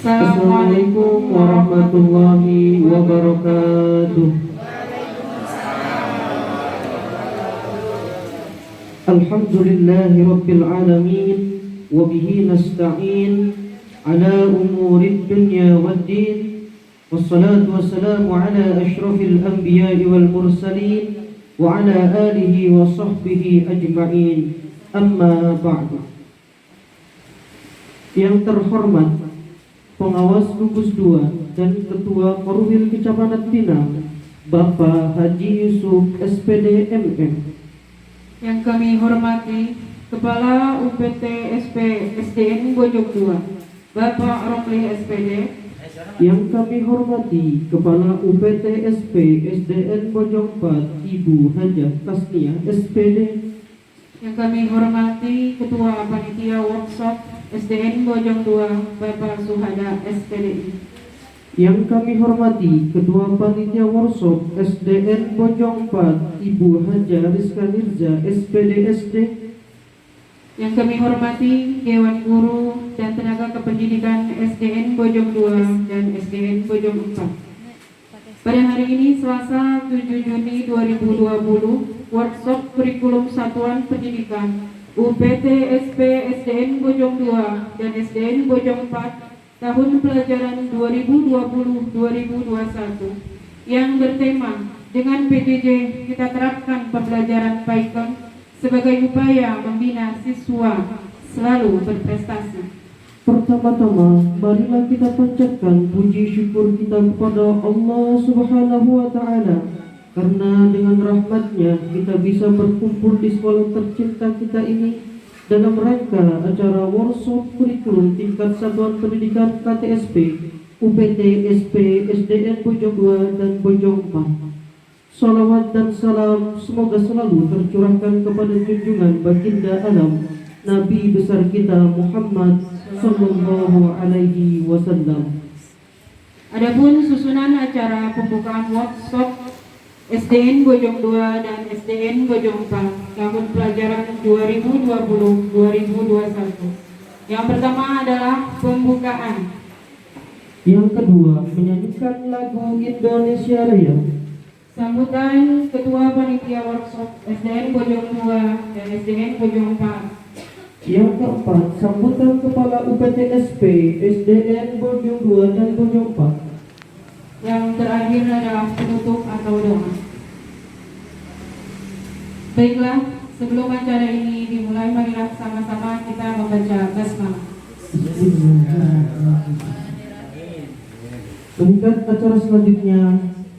Assalamualaikum warahmatullahi wabarakatuh. Alhamdulillahi rabbil alamin, wa bihi nasta'in ala umurid dunya waddin, wassalatu wassalamu ala ashrafil anbiya'i wal mursalin wa ala alihi wa sahbihi ajma'in. Amma ba'du. Yang terhormat Pengawas Gugus 2 dan Ketua Korwil Kecamatan Pinang, Bapak Haji Yusuf SPD MM. Yang kami hormati Kepala UPT SP SDN Bojong 2, Bapak Romli SPD. Yang kami hormati Kepala UPT SP SDN Bojong 4, Ibu Hajah Tasniah SPD. Yang kami hormati Ketua Panitia Workshop SDN Bojong 2, Bapak Suhada SPDI. Yang kami hormati Ketua Panitia Workshop SDN Bojong 4, Ibu Hajah Rizka Nirza SPD. Yang kami hormati Dewan Guru dan Tenaga Kependidikan SDN Bojong 2 dan SDN Bojong 4. Pada hari ini Selasa 7 Juni 2020, workshop kurikulum Satuan Pendidikan UPT SP SDN Bojong 2 dan SDN Bojong 4 tahun pelajaran 2020-2021 yang bertema dengan PJJ kita terapkan pembelajaran Python sebagai upaya membina siswa selalu berprestasi. Pertama-tama, marilah kita panjatkan puji syukur kita kepada Allah Subhanahu wa Ta'ala, karena dengan rahmatnya kita bisa berkumpul di sekolah tercinta kita ini dalam rangka acara workshop kurikulum tingkat satuan pendidikan KTSP UPT SP SDN Bojong 2 dan Bojong 4. Salawat dan salam semoga selalu tercurahkan kepada junjungan baginda alam Nabi besar kita Muhammad Sallallahu Alaihi Wasallam. Adapun susunan acara pembukaan workshop SDN Bojong 2 dan SDN Bojong 4 tahun pelajaran 2020-2021. Yang pertama adalah pembukaan. Yang kedua, menyanyikan lagu Indonesia Raya. Sambutan Ketua Panitia Workshop SDN Bojong 2 dan SDN Bojong 4. Yang keempat, sambutan Kepala UPT SP SDN Bojong 2 dan Bojong 4. Yang terakhir adalah penutup atau doa. Baiklah, sebelum acara ini dimulai, marilah sama-sama kita membaca basmalah. Meningkat acara selanjutnya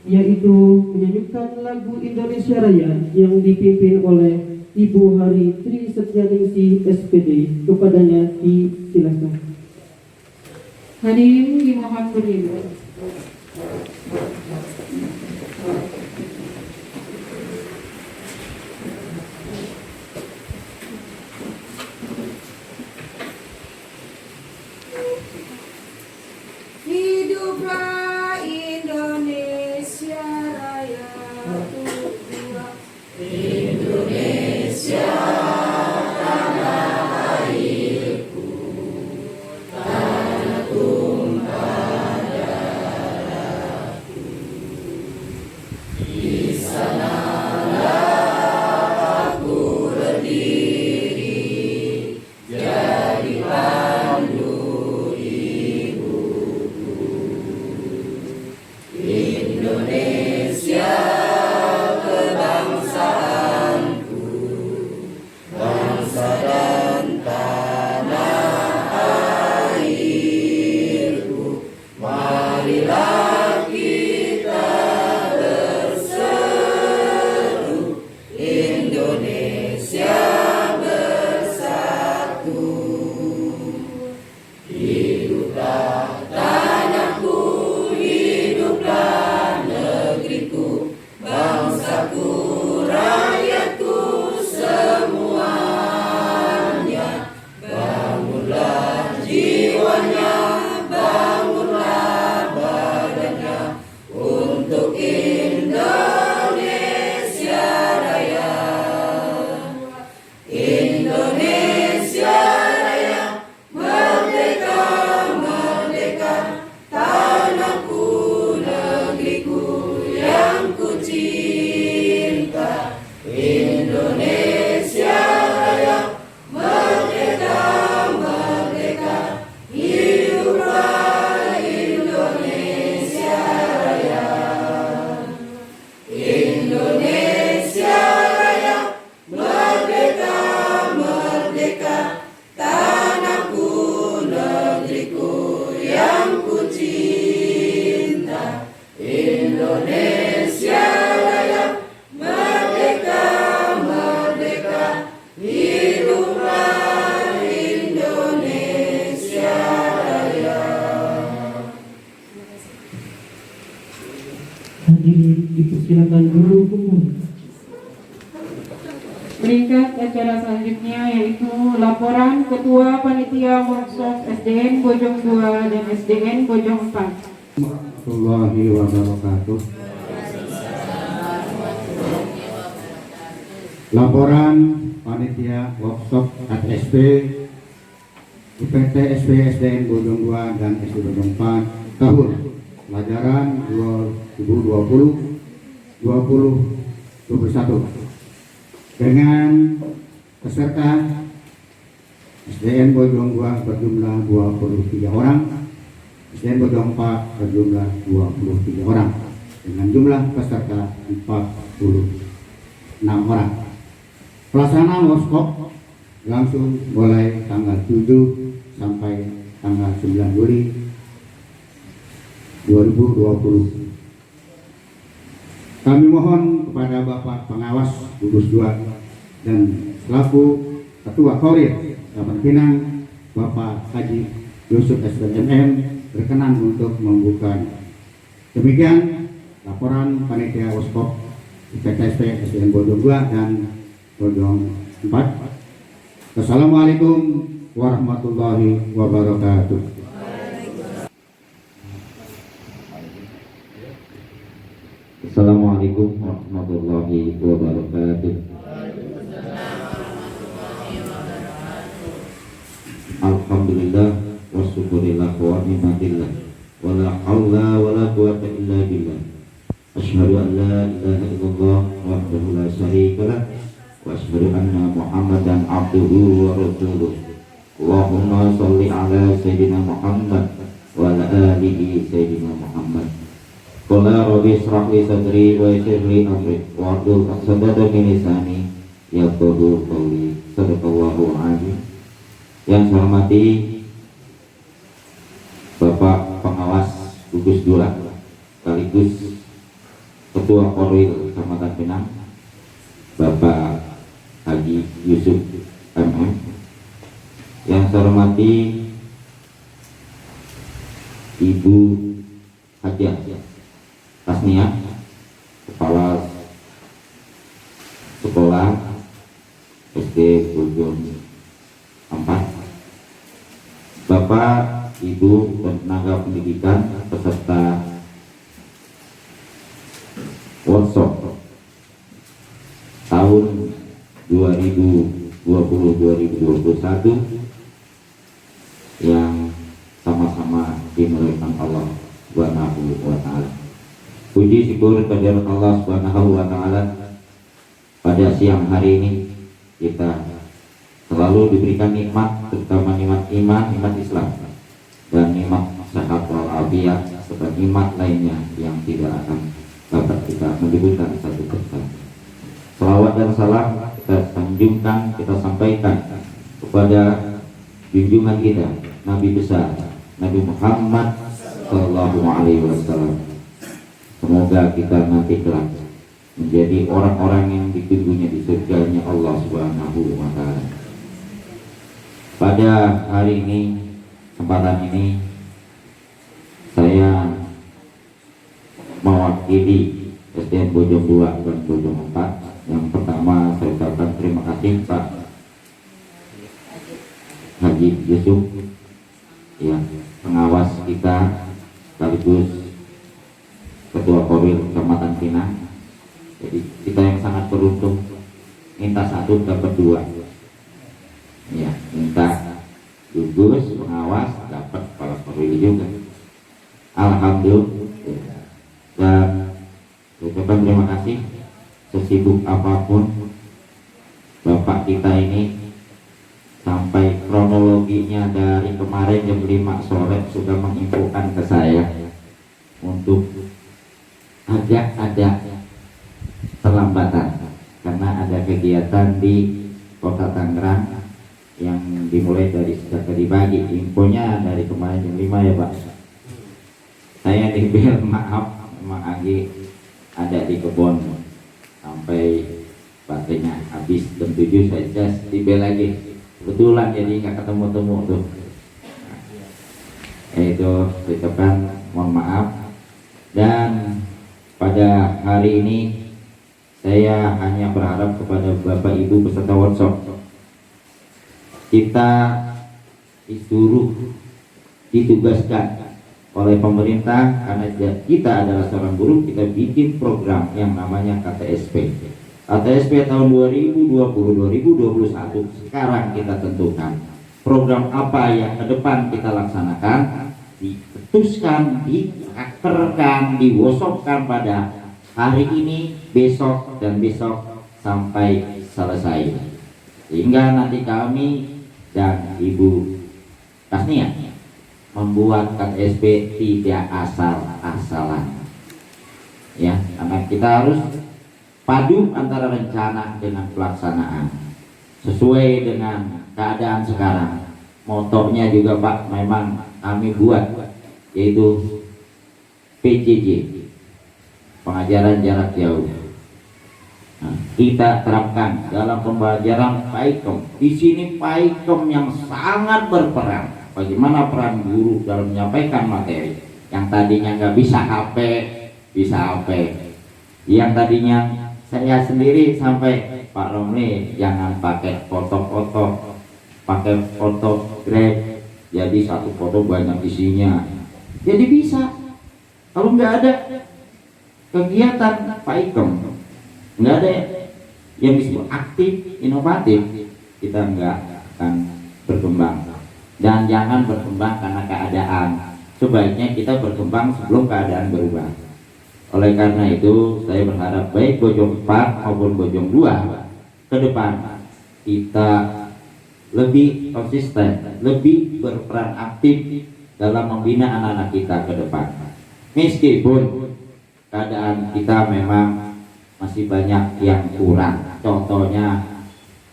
yaitu menyanyikan lagu Indonesia Raya yang dipimpin oleh Ibu Hari Tri Setyaningsih SPD. Kepadanya disilakan. Hadirin dimohon berdiri. Hiduplah Indonesia Raya, Indonesia tanah airku, tanah tumpah darahku. acara selanjutnya yaitu laporan Ketua Panitia Workshop SDN Bojong 2 dan SDN Bojong 4. Warahmatullahi wabarakatuh. Laporan Panitia Workshop KTSP IPT SP SDN Bojong 2 dan SD Bojong 4 tahun pelajaran 2020-2021 dengan peserta SDN Bojong 2 berjumlah 23 orang, SDN Bojong 4 berjumlah 23 orang, dengan jumlah peserta 46 orang. Pelaksanaan workshop langsung mulai tanggal 7 sampai tanggal 9 Juli 2020. Kami mohon kepada Bapak Pengawas gugus 2 dan selaku Ketua Korir Kabupaten Pinang, Bapak Haji Yusuf SPMM berkenan untuk membuka. Demikian laporan Panitia Workshop IPTSP SDN Bojong 2 dan Bojong 4. Assalamualaikum warahmatullahi wabarakatuh. Assalamualaikum warahmatullahi wabarakatuh. Alhamdulillah wa syukurillah wa ni'matillah wa la hawla wa la quwwata illa billah. Asyhadu an la ilaha illallah wahdahu la syarika lah wa asyhadu anna Muhammadan abduhu wa rasuluh. Allahumma shalli ala sayyidina Muhammad wa ala alihi sayyidina Muhammad. Qala rabbi ishrah li sadri wa yassir li amri wahlul 'uqdatam min lisani yafqahu qawli. Shadaqallahu azim. Yang saya hormati Bapak Pengawas gugus 2 sekaligus Ketua Korwil Kecamatan Pinang, Bapak Haji Yusuf MM. Yang saya hormati Ibu Hajah Tasnia, Kepala Sekolah SD Bojong 4, Bapak, Ibu, dan tenaga pendidikan peserta workshop tahun 2020-2021 yang sama-sama dimuliakan Allah Subhanahu wa Ta'ala. Puji syukur kehadirat Allah Subhanahu wa Ta'ala. Pada siang hari ini kita selalu diberikan nikmat, terutama nikmat iman, nikmat Islam, dan nikmat sehat walafiat, serta nikmat lainnya yang tidak akan dapat kita menyebutkan satu persatu. Salawat dan salam kita sanjungkan, kita sampaikan kepada junjungan kita, Nabi besar Nabi Muhammad Sallallahu Alaihi Wasallam. Semoga kita nanti kelak menjadi orang-orang yang ditunggunya di surganya Allah Subhanahu wa Ta'ala. Pada hari ini, kesempatan ini, saya mewakili SDN Bojong 2 dan Bojong 4. Yang pertama saya ucapkan terima kasih Pak Haji Yusuf, ya, pengawas kita sekaligus Ketua Korwil Kecamatan Pinang. Jadi kita yang sangat beruntung, minta satu dapat dua. Ya, minta gugus pengawas dapat kepala Korwil juga. Alhamdulillah. Dan ucapkan terima kasih. Sesibuk apapun Bapak kita ini, sampai kronologinya dari kemarin jam 5 sore sudah menginfokan ke saya untuk agak ada terlambatan karena ada kegiatan di Kota Tangerang yang dimulai dari sejak tadi pagi. Infonya dari kemarin jam 5 ya Pak. Saya dibel maaf, memang Agi ada di kebun sampai baterainya habis jam 7 saya jas dibel lagi. Kebetulan jadi nggak ketemu-temu tuh. Itu ucapan mohon maaf. Dan pada hari ini saya hanya berharap kepada Bapak Ibu peserta workshop, kita ditugaskan oleh pemerintah, karena kita adalah seorang guru, kita bikin program yang namanya KTSP. KTSP tahun 2020-2021 sekarang kita tentukan program apa yang ke depan kita laksanakan, diputuskan, dikakerkan, diwosopkan pada hari ini, besok, dan besok sampai selesai, sehingga nanti kami dan Ibu Tasnia membuat KTSP tidak asal-asalan, ya, karena kita harus padu antara rencana dengan pelaksanaan sesuai dengan keadaan sekarang. Motonya juga Pak memang kami buat, yaitu PJJ, pengajaran jarak jauh. Nah, kita terapkan dalam pembelajaran PAIKOM. Di sini PAIKOM yang sangat berperan. Bagaimana peran guru dalam menyampaikan materi yang tadinya nggak bisa HP, bisa HP. Yang tadinya saya sendiri sampai Pak Romli jangan pakai foto-foto, pakai foto Grab, jadi satu foto banyak isinya. Jadi bisa. Kalau nggak ada kegiatan PAIKOM, nggak ada yang disebut aktif, inovatif, kita nggak akan berkembang. Dan jangan berkembang karena keadaan, sebaiknya kita berkembang sebelum keadaan berubah. Oleh karena itu saya berharap baik Bojong 4 maupun Bojong 2 ke depan kita lebih konsisten, lebih berperan aktif dalam membina anak-anak kita ke depan. Meskipun keadaan kita memang masih banyak yang kurang, contohnya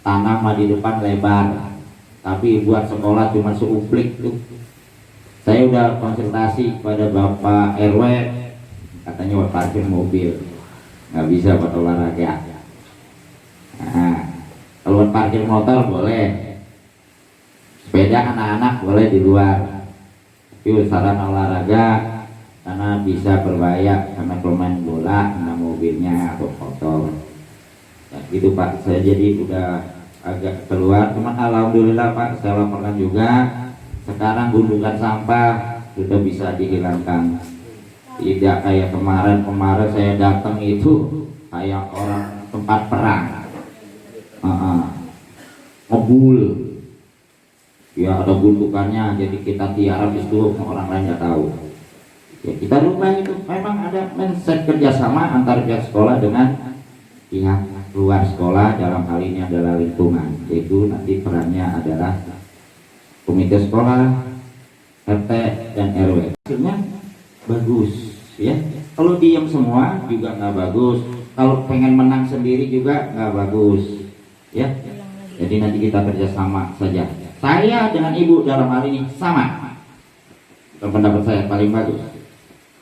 tanah di depan lebar, tapi buat sekolah cuma seuplik tuh. Saya udah konsultasi pada Bapak RW, katanya buat parkir mobil, nggak bisa buat olahraga. Nah, kalau buat parkir motor boleh, sepeda anak-anak boleh di luar, tapi sarana olahraga karena bisa berbahaya karena kalau main bola kena mobilnya atau kotor. Ya, gitu Pak, saya jadi udah agak keluar, cuman alhamdulillah Pak, saya laporkan juga sekarang gundukan sampah sudah bisa dihilangkan. Tidak kayak kemarin saya datang itu kayak orang tempat perang, ngebul, ya ada gundukannya, jadi kita tiarap itu orang lain nggak tahu. Ya, kita rubah itu, memang ada mindset kerjasama antara pihak sekolah dengan pihak luar sekolah, dalam hal ini adalah lingkungan, yaitu nanti perannya adalah komite sekolah, RT dan RW. Hasilnya bagus, ya. Kalau diam semua juga nggak bagus. Kalau pengen menang sendiri juga nggak bagus, ya. Jadi nanti kita kerjasama saja. Saya dengan Ibu dalam hal ini sama. Pendapat saya paling bagus,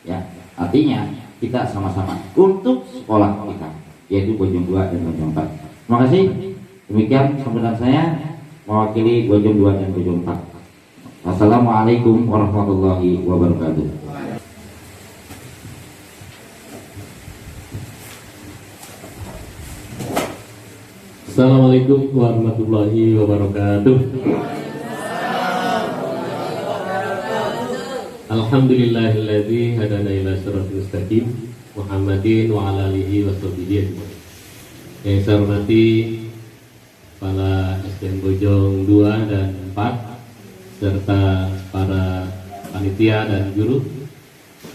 ya. Artinya kita sama-sama untuk sekolah kita, yaitu Bojong 2 dan Bojong 4. Terima kasih. Demikian sambutan saya mewakili Bojong 2 dan Bojong 4. Wassalamualaikum warahmatullahi wabarakatuh. Assalamualaikum warahmatullahi wabarakatuh. Alhamdulillahilladzi hadana ila siratal mustaqim Muhammadin wa ala alihi wa sahbihi ajmain. Yang saya hormati Kepala SDN Bojong 2 dan 4 serta para panitia dan guru.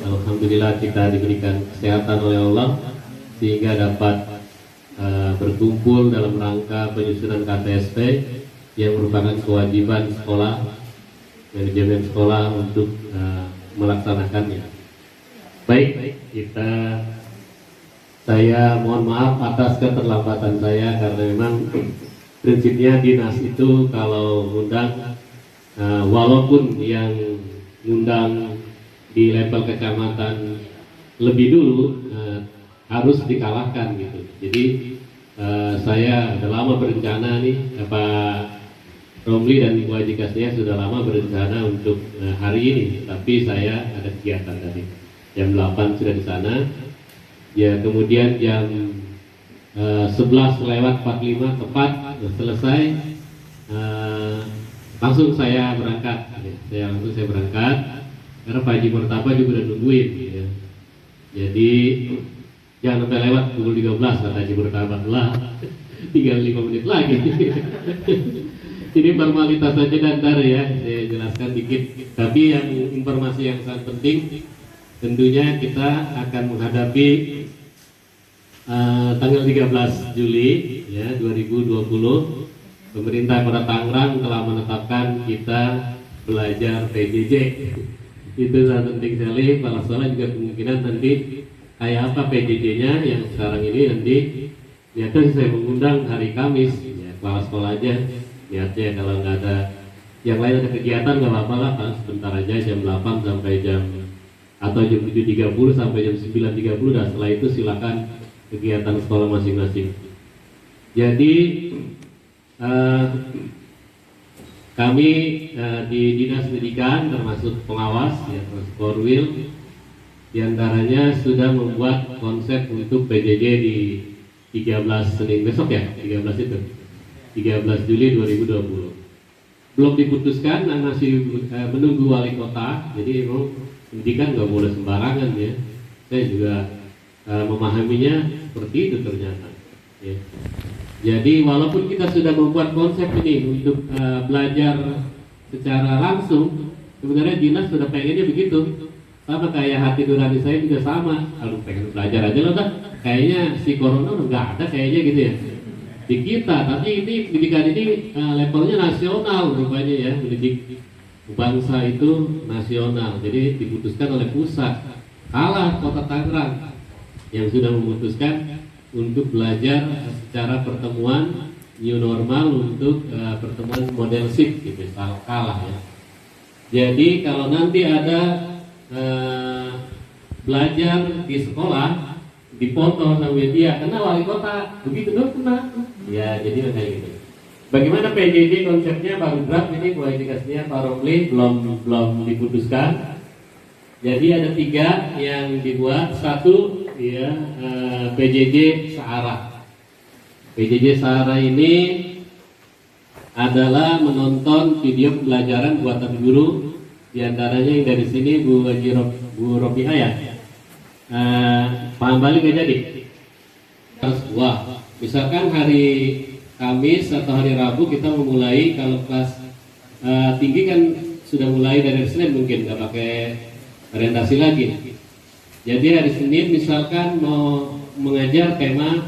Alhamdulillah kita diberikan kesehatan oleh Allah sehingga dapat berkumpul dalam rangka penyusunan KTSP yang merupakan kewajiban sekolah, manajemen sekolah untuk melaksanakannya. Baik, saya mohon maaf atas keterlambatan saya karena memang prinsipnya dinas itu kalau undang walaupun yang undang di level kecamatan lebih dulu harus dikalahkan gitu. Jadi saya sudah lama berencana nih, Pak Romli dan Ibu Haji Kasnia sudah lama berencana untuk hari ini, tapi saya ada kegiatan tadi. Jam 8 sudah di sana. Ya, kemudian jam 11:45 tepat selesai, langsung saya berangkat. Saya berangkat karena Pak Haji Murtaba juga udah nungguin. Ya. Jadi jangan sampai lewat pukul 13 kata Haji Murtaba lah. Tinggal 5 menit lagi. Ini formalitas saja dan ntar ya saya jelaskan dikit. Tapi yang informasi yang sangat penting, tentunya kita akan menghadapi tanggal 13 Juli ya 2020. Pemerintah Kota Tangerang telah menetapkan kita belajar PJJ. Itu sangat penting sekali. Kepala sekolah juga kemungkinan nanti kayak apa PJJ-nya yang sekarang ini nanti niatnya saya mengundang hari Kamis ya, kepala sekolah aja niatnya. Kalau nggak ada yang lain ada kegiatan nggak apa-apa lah, kan sebentar aja jam 8 sampai jam atau jam 7.30 sampai jam 9.30. Dan setelah itu silakan kegiatan sekolah masing-masing. Jadi kami di Dinas Pendidikan termasuk pengawas ya, termasuk Korwil diantaranya sudah membuat konsep untuk PJJ di 13 Senin besok ya, 13 itu 13 Juli 2020. Belum diputuskan, masih menunggu wali kota. Jadi memang pendidikan nggak boleh sembarangan ya. Saya juga memahaminya seperti itu ternyata ya. Jadi walaupun kita sudah membuat konsep ini untuk belajar secara langsung, sebenarnya dinas sudah pengennya begitu. Sama kayak hati nurani saya juga sama. Kalau pengen belajar aja loh, kayaknya si corona udah nggak ada kayaknya gitu ya di kita. Tapi ini pendidikan ini levelnya nasional rupanya ya, pendidik bangsa itu nasional. Jadi diputuskan oleh pusat. Kalah Kota Tangerang yang sudah memutuskan untuk belajar secara pertemuan new normal untuk pertemuan model shift gitu, kalah ya. Jadi kalau nanti ada belajar di sekolah dipoto sama media, karena wali kota begitu dong kena. Ya jadi kayak gitu. Bagaimana PJJ konsepnya baru draft ini, kualifikasinya Pak Romli belum diputuskan. Jadi ada 3 yang dibuat. Satu ya PJJ Searah. PJJ Searah ini adalah menonton video pembelajaran buatan guru, diantaranya yang dari sini Bu Robiha ya. Paham balik gak jadi? Wah, misalkan hari Kamis atau hari Rabu kita memulai, kalau kelas tinggi kan sudah mulai dari Senin mungkin nggak pakai orientasi lagi. Jadi hari Senin misalkan mau mengajar tema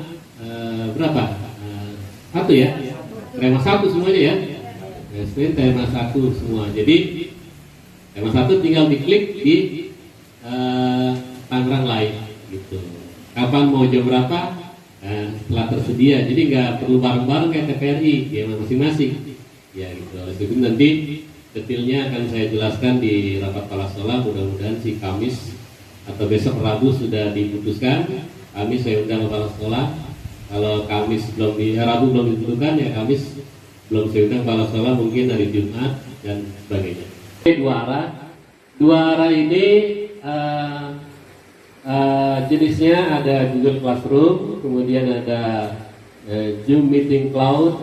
berapa? 1 ya? Tema 1 semuanya ya? Senin tema 1 semua. Jadi tema 1 tinggal diklik di Tangerang Live gitu. Kapan mau jam berapa? Setelah tersedia. Jadi nggak perlu bareng-bareng kayak TVRI ya, masing-masing. Ya gitu. Itu nanti detailnya akan saya jelaskan di rapat kepala sekolah. Mudah-mudahan si Kamis atau besok Rabu sudah diputuskan. Kamis saya undang kepala sekolah. Kalau Kamis Rabu belum ditentukan ya Kamis belum saya undang kepala sekolah, mungkin hari Jumat dan sebagainya. Dua arah ini jenisnya ada Google Classroom, kemudian ada Zoom Meeting Cloud,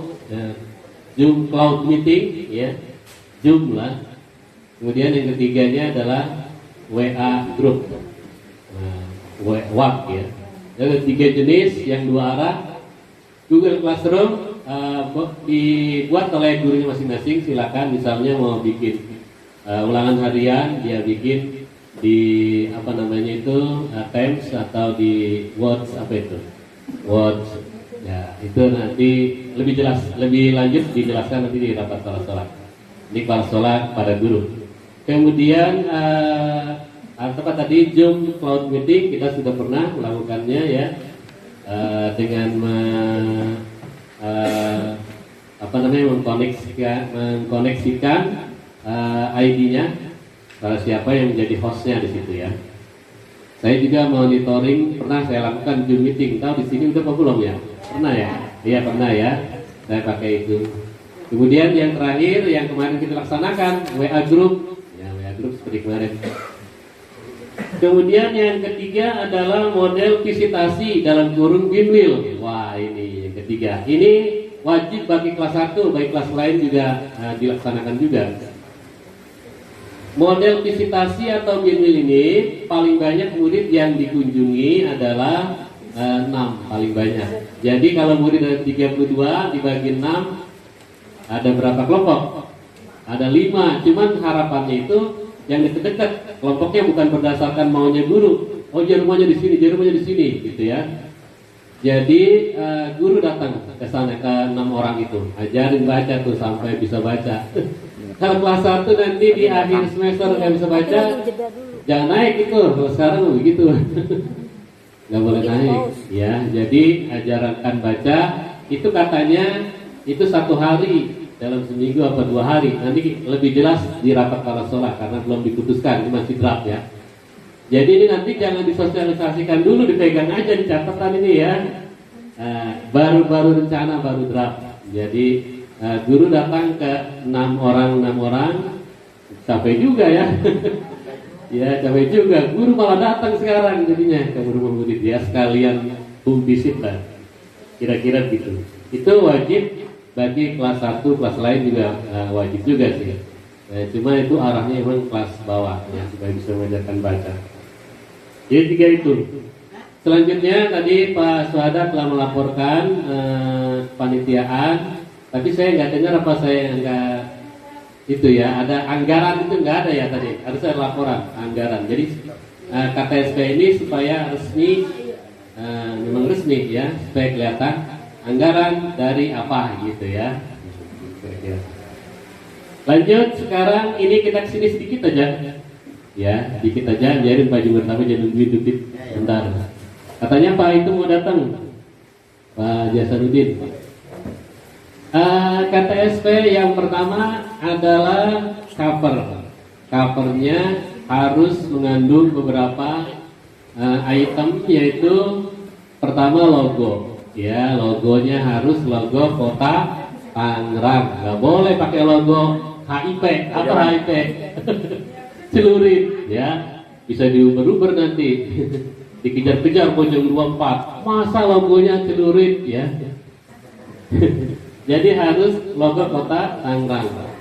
Zoom Cloud Meeting ya, Zoom lah. Kemudian yang ketiganya adalah WA Group, WhatsApp ya. Ada 3 jenis yang 2 arah. Google Classroom dibuat oleh gurunya masing-masing. Silakan misalnya mau bikin ulangan harian, dia bikin di apa namanya itu Teams atau di Words apa itu Words ya, itu nanti lebih jelas, lebih lanjut dijelaskan nanti di rapat kepala sekolah. Ini kepala sekolah pada guru. Kemudian apa tadi Zoom Cloud Meeting kita sudah pernah melakukannya ya, dengan apa namanya mengkoneksikan ID-nya para siapa yang menjadi hostnya di situ ya. Saya juga monitoring, pernah saya lakukan Zoom meeting. Tahu di sini udah apa belum ya? Pernah ya? Iya pernah ya. Saya pakai itu. Kemudian yang terakhir yang kemarin kita laksanakan WA Group. Ya WA Group seperti kemarin. Kemudian yang ketiga adalah model visitasi dalam kurung binwil. Wah, ini yang ketiga. Ini wajib bagi kelas 1, bagi kelas lain juga dilaksanakan juga. Model visitasi atau binwil ini paling banyak murid yang dikunjungi adalah 6 paling banyak. Jadi kalau murid ada 32 dibagi 6 ada berapa kelompok? Ada 5. Cuman harapannya itu yang dekat-dekat, kelompoknya bukan berdasarkan maunya guru. Oh, dia rumahnya di sini, dia rumahnya di sini, gitu ya. Jadi guru datang ke sana ke 6 orang itu, ajarin baca tuh sampai bisa baca. Kalau kelas 1 nanti di akhir semester nggak bisa baca, jangan naik itu. Kalau sekarang begitu, nggak boleh naik. Ya, jadi ajarkan baca itu katanya itu 1 hari dalam seminggu apa 2 hari. Nanti lebih jelas di rapat kepala sekolah karena belum diputuskan, ini masih draft ya. Jadi ini nanti jangan disosialisasikan dulu, dipegang aja di catatan ini ya. Baru rencana, baru draft. Jadi guru datang ke 6 orang, capek juga ya. Ya capek juga. Guru malah datang sekarang jadinya ke rumah murid ya, sekalian home visit lah. Kira-kira gitu. Itu wajib bagi kelas 1, kelas lain juga wajib juga sih. Cuma itu arahnya memang kelas bawah ya, supaya bisa mengajarkan baca. Jadi 3 itu. Selanjutnya tadi Pak Suhada telah melaporkan panitiaan, tapi saya nggak dengar apa saya nggak itu ya. Ada anggaran itu nggak ada ya tadi. Harus ada laporan anggaran. Jadi KTSP ini supaya resmi, memang resmi ya, supaya kelihatan anggaran dari apa gitu ya. Lanjut sekarang ini kita kesini sedikit aja. Ya, dikit aja, biarin baju pertama jangan nungguin bentar. Katanya Pak itu mau datang, Pak Jasaruddin. KTSP yang pertama adalah cover. Covernya harus mengandung beberapa item, yaitu pertama logo. Ya, logonya harus logo Kota Tangerang. Nggak boleh pakai logo HIP. Apa HIP? Celurit, ya, bisa diuber-uber nanti, dikejar-kejar pojok 24. Masa logonya celurit, ya. Jadi harus logo Kota Tangerang.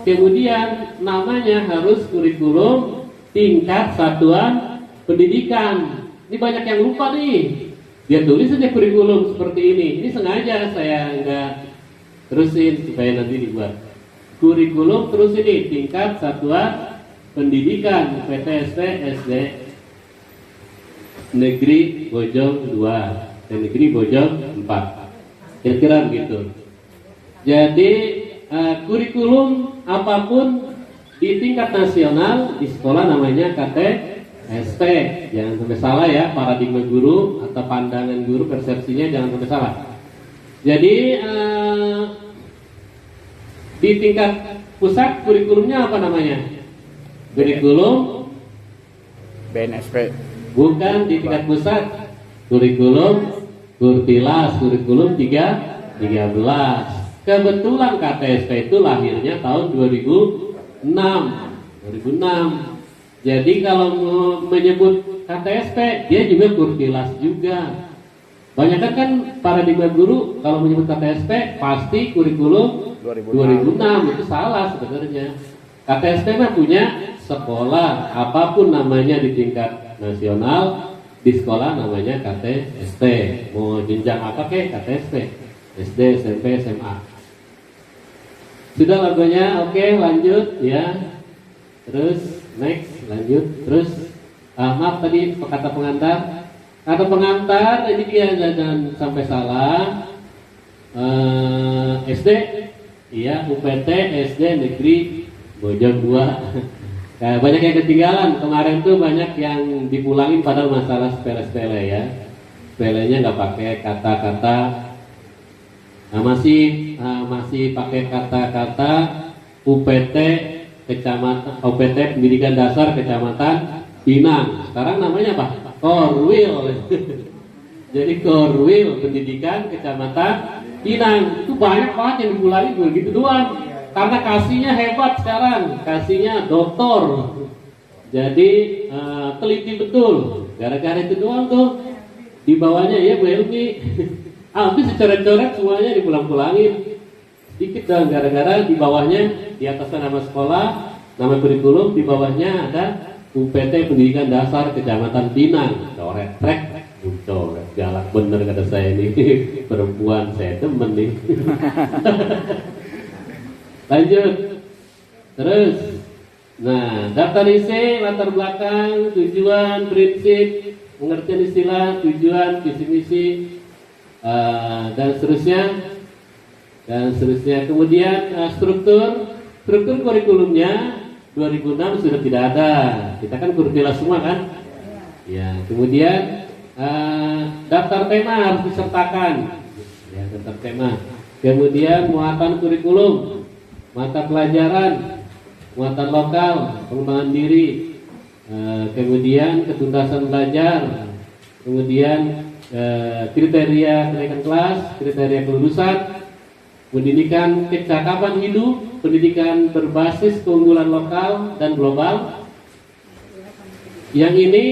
Kemudian namanya harus kurikulum tingkat satuan pendidikan. Ini banyak yang lupa nih. Dia tulis saja kurikulum seperti ini. Ini sengaja saya nggak terusin supaya nanti dibuat. Kurikulum terus ini tingkat satuan pendidikan PTSP SD Negeri Bojong 2 dan Negeri Bojong 4. Kira-kira begitu. Jadi kurikulum apapun di tingkat nasional di sekolah namanya KTSP. Jangan sampai salah ya, paradigma guru atau pandangan guru, persepsinya jangan sampai salah. Jadi di tingkat pusat kurikulumnya apa namanya? Kurikulum BNSP. Bukan di tingkat pusat. Kurikulum Kurtilas, kurikulum 13. Kebetulan KTSP itu lahirnya tahun 2006. Jadi kalau menyebut KTSP, dia juga Kurtilas juga. Banyak kan paradigma guru kalau menyebut KTSP pasti kurikulum 2006. Itu salah sebenarnya. KTSP mah punya sekolah, apapun namanya di tingkat nasional, di sekolah namanya KTSP. Mau jenjang apa kek KTSP, SD, SMP, SMA. Sudah logonya, oke, lanjut ya. Terus next, lanjut. Terus maaf tadi kata pengantar. Kata pengantar ini dia, jangan sampai salah. SD, iya, UPT SD Negeri Bojong 2. Nah, banyak yang ketinggalan. Kemarin tuh banyak yang dipulangin padahal masalah sepele-sepele ya. Sepelenya nggak pakai kata-kata. Nah, masih pakai kata-kata UPT kecamatan, UPT Pendidikan Dasar Kecamatan Pinang. Sekarang namanya apa? Korwil. Jadi Korwil Pendidikan Kecamatan Pinang. Itu banyak banget yang dipulangin begitu doang. Karena kasihnya hebat sekarang, kasihnya doktor. Jadi teliti betul. Gara-gara itu doang tuh di bawahnya ya Bu Helmi. Habis dicoret-coret semuanya dipulang-pulangin. Sedikit dong, gara-gara di bawahnya di atasnya nama sekolah, nama kurikulum, di bawahnya ada UPT Pendidikan Dasar Kecamatan Pinang. Coret trek, coret galak bener kata saya ini. Perempuan saya demen nih. Lanjut. Terus, nah daftar isi, latar belakang, tujuan, prinsip, pengertian istilah, tujuan, visi misi, dan seterusnya. Kemudian struktur kurikulumnya 2006 sudah tidak ada. Kita kan kurikula semua kan? Ya. Kemudian daftar tema harus disertakan. Ya, daftar tema. Kemudian muatan kurikulum, mata pelajaran, muatan lokal, pengembangan diri, kemudian ketuntasan belajar, kemudian kriteria kenaikan kelas, kriteria kelulusan, pendidikan kecakapan hidup, pendidikan berbasis keunggulan lokal dan global. Yang ini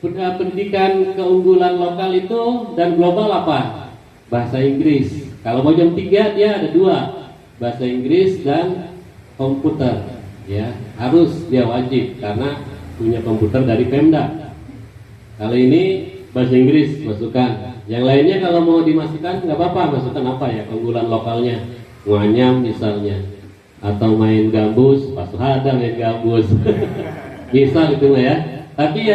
pendidikan keunggulan lokal itu dan global apa? Bahasa Inggris. Kalau mau jam 3 dia ada 2, bahasa Inggris dan komputer. Ya, harus dia wajib karena punya komputer dari Pemda. Kalau ini bahasa Inggris masukkan. Yang lainnya kalau mau dimasukkan nggak apa-apa, masukkan apa ya keunggulan lokalnya, nganyam misalnya, atau main gambus, pas ada main gambus, bisa gitu ya. Tapi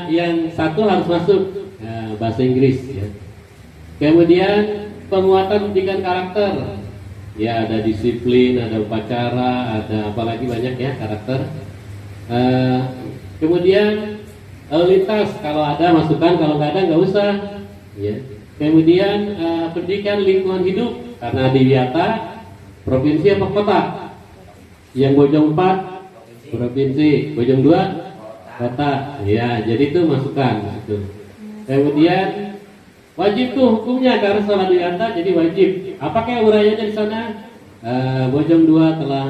yang satu harus masuk bahasa Inggris. Ya. Kemudian penguatan pendidikan karakter, ya ada disiplin, ada upacara, ada apalagi banyak ya karakter. Kemudian lalu lintas, kalau ada masukkan, kalau nggak ada nggak usah. Ya. Kemudian pendidikan lingkungan hidup, karena di Wiyata provinsi apa kota? Yang Bojong 4 provinsi, Bojong 2 kota. Ya, jadi itu masukkan. Gitu. Kemudian wajib tuh hukumnya karena sekolah di Wiyata jadi wajib. Apakah uraiannya di sana? Bojong 2 telah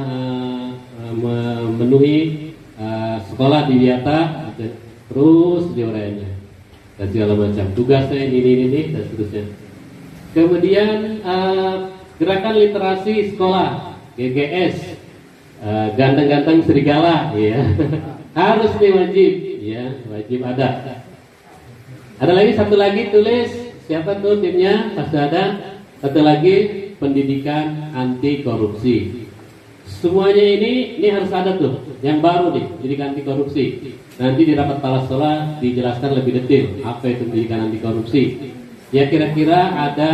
memenuhi sekolah di Wiyata, terus diuraiannya dan segala macam tugasnya ini dan seterusnya. Kemudian gerakan literasi sekolah GGS, ganteng-ganteng serigala, ya harus nih wajib, ya wajib ada. Ada lagi satu lagi tulis siapa tuh timnya pasti ada. Satu lagi pendidikan anti korupsi. Semuanya ini harus ada tuh yang baru nih pendidikan anti korupsi. Nanti di rapat kepala sekolah dijelaskan lebih detail apa itu pendidikan anti korupsi. Ya kira-kira ada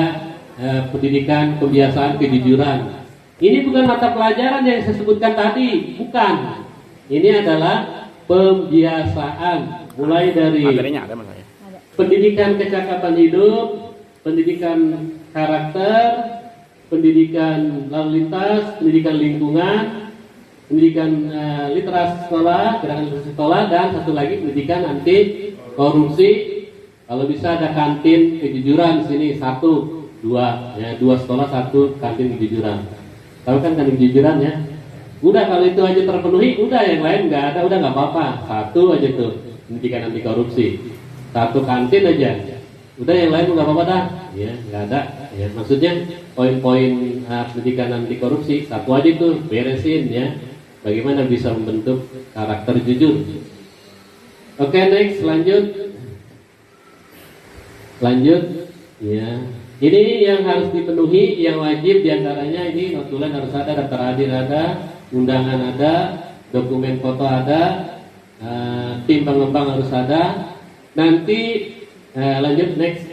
pendidikan kebiasaan kejujuran. Ini bukan mata pelajaran yang saya sebutkan tadi, bukan. Ini adalah pembiasaan mulai dari pendidikan kecakapan hidup, pendidikan karakter, pendidikan lalu lintas, pendidikan lingkungan, pendidikan literasi sekolah, gerakan literasi sekolah, dan satu lagi pendidikan anti korupsi. Kalau bisa ada kantin kejujuran di sini 1, 2, ya 2 sekolah 1 kantin kejujuran. Tahu kan kantin kejujuran ya? Udah kalau itu aja terpenuhi, udah yang lain nggak ada, udah nggak apa-apa. 1 aja tuh pendidikan anti korupsi, 1 kantin aja. Udah yang lain nggak apa-apa dah, ya nggak ada. Ya maksudnya poin-poin pendidikan anti korupsi 1 aja tuh beresin ya. Bagaimana bisa membentuk karakter jujur. Oke, next lanjut ya. Ini yang harus dipenuhi, yang wajib diantaranya ini notulen harus ada, daftar hadir ada, undangan ada, dokumen foto ada, tim pengembang harus ada. Nanti lanjut next.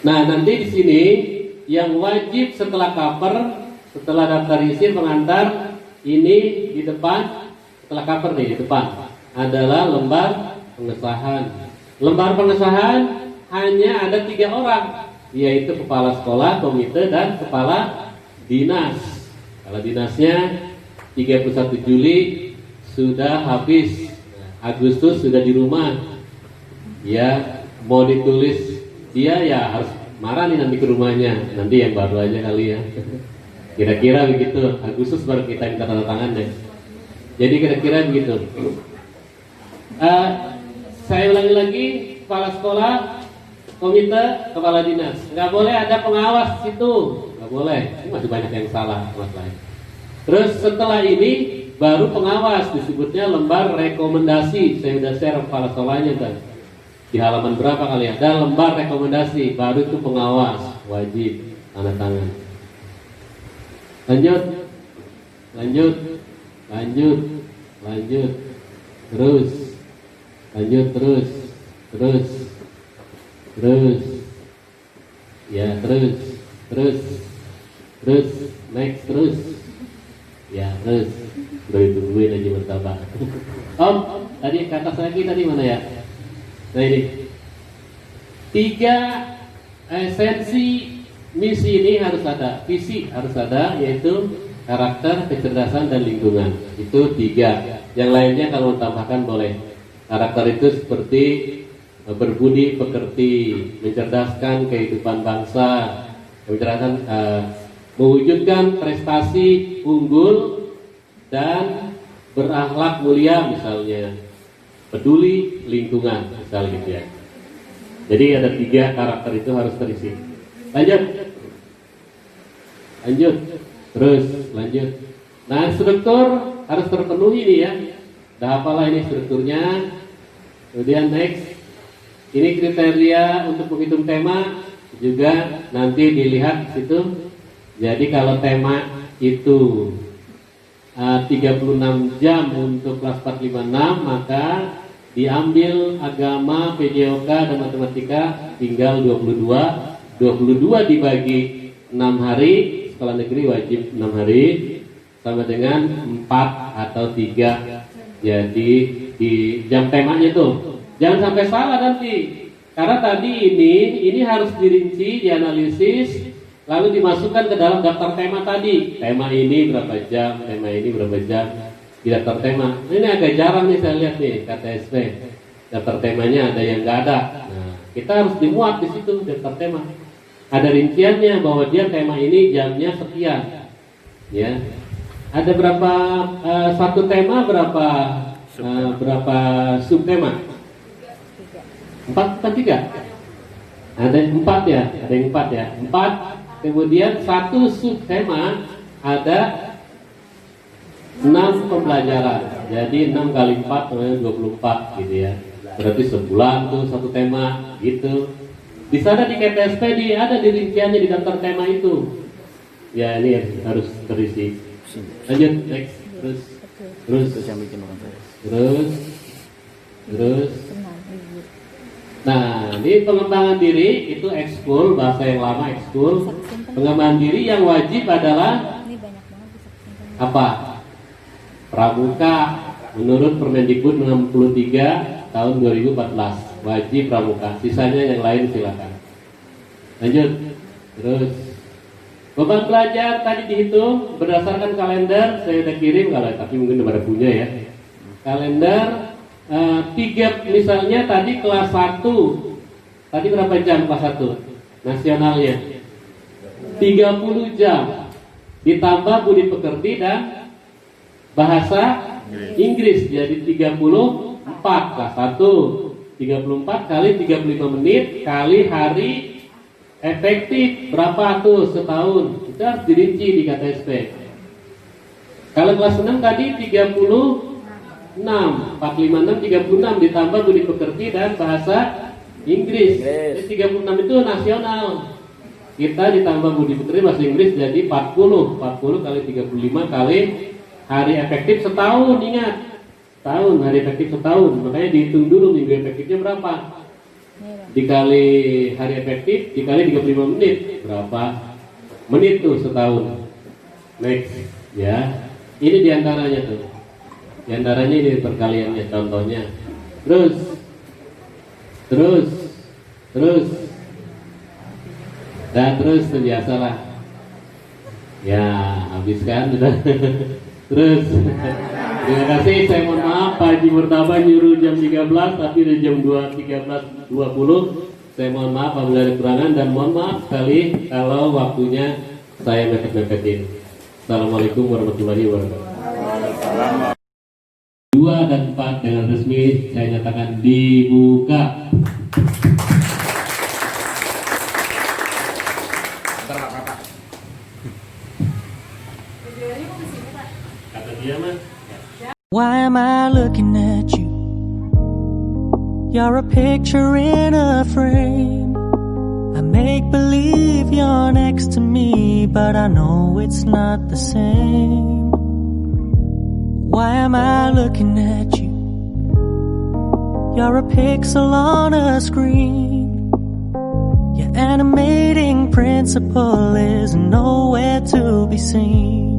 Nah nanti di sini yang wajib setelah cover, setelah daftar isi pengantar ini di depan, setelah cover nih di depan adalah lembar pengesahan. Lembar pengesahan hanya ada 3 orang, yaitu kepala sekolah, komite, dan kepala dinas. Kalau dinasnya 31 Juli sudah habis, Agustus sudah di rumah. Ya mau ditulis dia ya harus marah nih nanti ke rumahnya, nanti yang baru aja kali ya. Kira-kira begitu, Agustus baru kita minta tanda tangan deh. Jadi kira-kira begitu. Saya ulangi lagi, kepala sekolah, komite, kepala dinas. Nggak boleh ada pengawas di situ, nggak boleh. Ini masih banyak yang salah masalahnya. Terus setelah ini baru pengawas, disebutnya lembar rekomendasi. Saya udah share kepala sekolahnya kan. Di halaman berapa kali ya? Ada lembar rekomendasi, baru itu pengawas, wajib tanda tangan. Lanjut, lanjut, lanjut, lanjut, terus, lanjut terus, terus, terus, ya terus, terus, terus, next terus, ya terus, udah ditungguin aja bertambah. Om, tadi ke atas lagi tadi mana ya? Nah ini 3 esensi misi ini harus ada, visi harus ada, yaitu karakter, kecerdasan, dan lingkungan. Itu 3. Yang lainnya kalau tambahkan boleh. Karakter itu seperti berbudi pekerti, mencerdaskan kehidupan bangsa, kecerdasan, mewujudkan prestasi unggul dan berakhlak mulia misalnya, peduli lingkungan misalnya gitu ya. Jadi ada 3 karakter itu harus terisi. Lanjut, lanjut, terus lanjut. Nah struktur harus terpenuhi nih ya. Udah apalah ini strukturnya. Kemudian next, ini kriteria untuk menghitung tema juga nanti dilihat di situ. Jadi kalau tema itu 36 jam untuk kelas 456, maka diambil agama, PJOK, dan matematika tinggal 22. 22 dibagi 6 hari, sekolah negeri wajib 6 hari, sama dengan 4 atau 3. Jadi di jam temanya tuh jangan sampai salah nanti, karena tadi ini harus dirinci, dianalisis, lalu dimasukkan ke dalam daftar tema tadi. Tema ini berapa jam, tema ini berapa jam di daftar tema. Ini agak jarang nih saya lihat nih KTSP. Daftar temanya ada yang nggak ada. Nah, kita harus dimuat di situ daftar tema. Ada rinciannya bahwa dia tema ini jamnya sekian. Ya. Ada berapa satu tema, berapa subtema? 4 atau 3? Ada yang 4 ya, ada yang 4 ya. 4. Kemudian satu subtema ada 6 pembelajaran. Jadi 6 kali 4 namanya 24 gitu ya. Berarti sebulan tuh satu tema gitu. Di sana di KTSP ada di rinciannya di daftar tema itu. Ya ini harus terisi. Lanjut next, terus, terus. Nah, ini pengembangan diri itu ekskul, bahasa yang lama ekskul. Pengembangan diri yang wajib adalah apa? Pramuka menurut Permendikbud 63 tahun 2014. Wajib pramuka, sisanya yang lain silakan. Lanjut, terus beban belajar tadi dihitung berdasarkan kalender. Saya udah kirim, kalau tapi mungkin udah pada punya ya. Kalender 3 misalnya tadi kelas 1. Tadi berapa jam kelas 1? Nasionalnya 30 jam. Ditambah budi pekerti dan bahasa Inggris, jadi 34 kelas 1. 34 kali 35 menit kali hari efektif berapa tuh setahun? Itu harus dirinci di KTSP. Kalau kelas 6 tadi 36, 456 36 ditambah budi pekerti dan bahasa Inggris. Jadi 36 itu nasional. Kita ditambah budi pekerti bahasa Inggris jadi 40 kali 35 kali hari efektif setahun. Ingat, tahun, hari efektif setahun. Makanya dihitung dulu minggu efektifnya berapa. Dikali hari efektif dikali 35 menit, berapa menit tuh setahun. Next ya. Ini diantaranya tuh. Diantaranya ini perkaliannya contohnya. Terus dan terus biasalah. Ya, habiskan sudah. Terus terima kasih, saya mohon maaf Pak Haji Murtaba nyuruh jam 13 tapi udah jam 13.20. Saya mohon maaf apabila ada kekurangan dan mohon maaf sekali kalau waktunya saya mepet-mepetin. Assalamualaikum warahmatullahi wabarakatuh. 2 dan 4 dengan resmi saya nyatakan dibuka. Kata dia mah. Why am I looking at you? You're a picture in a frame. I make believe you're next to me, but I know it's not the same. Why am I looking at you? You're a pixel on a screen. Your animating principle is nowhere to be seen.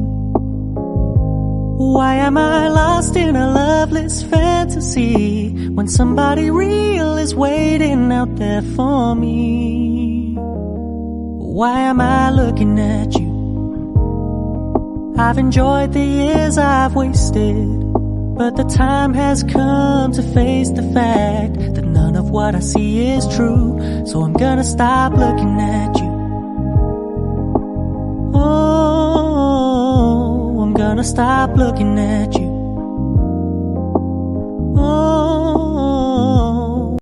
Why am I lost in a loveless fantasy when somebody real is waiting out there for me? Why am I looking at you? I've enjoyed the years I've wasted, but the time has come to face the fact that none of what I see is true. So I'm gonna stop looking at you. Oh, I'm gonna stop looking at you.